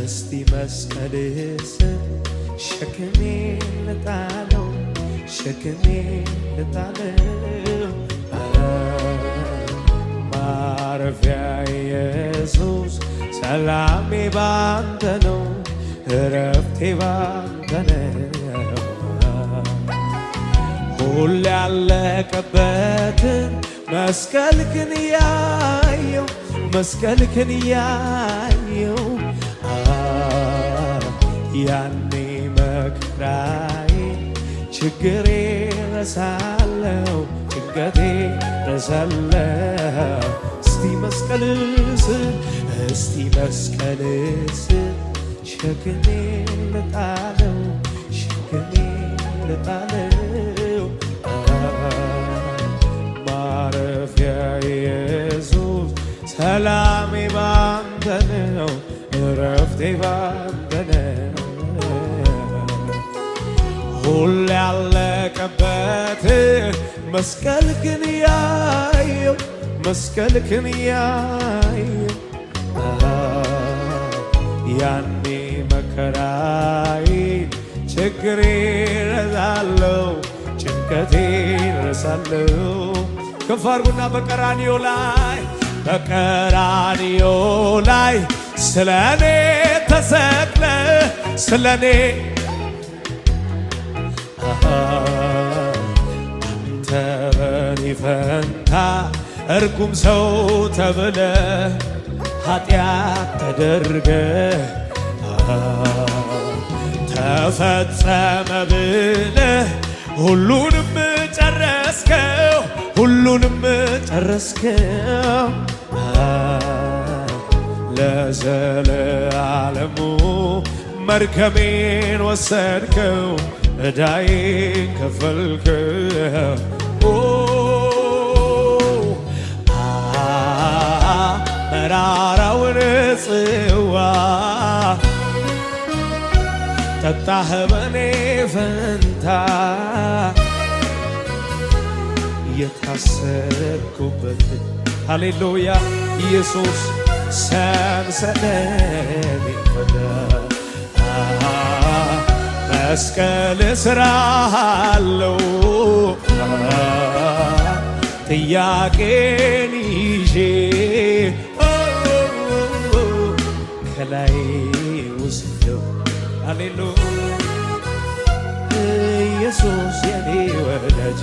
እስቲ መስቀል ስር ሸክሜን ልጣለው ሸክሜን ልጣለው ማረፊያ ኢየሱስ ሰላሜ ባንተ ነው እረፍቴ ባንተ ነው ሁሌ ያለቀበትን መስቀልክን ያየው መስቀልክን ያየው ያኔ መከራዬ ችግሬ ረሳለው ጭንቀቴ ረሳለው እስቲ መስቀል ስር እስቲ መስቀል ስር ሸክሜን ልጣለው ሸክሜን ልጣለው ማረፊያ ኢየሱስ ሰላሜ ባንተ ነው እረፍቴ ባንተ ነው ሁሌ ያለቀበት መስቀልክን ያየው መስቀልክን ያየው ያኔ መከራዬ ችግሬ ረሳለው ጭንቀቴ ረሳለው ከፍ አድርጉና በቀራንዮ ላይ ስለኔ ተሰቅለ ስለኔ አንተ በኔ ፈንታ እርጉም ሰው ተብለ ኃጢአት ተደርገ ተፈጸመ ብለ ሁሉንም ጨረስከው ሁሉንም ጨረስከው ለዘለዓለሙ መርገሜን ወሰድከው ዕዳዬን ከፈልከው መራራውን ጽዋ ጠጣህ በኔ ፈንታ የታሰርኩበት ሃሌሉያ ኢየሱስ ሰንሰለቴን ፈታ መስቀል ስራ አለው ጥያቄን ይዤ ከላይ ወስደው ሃሌሉያ ኢየሱስ የኔ ወዳጅ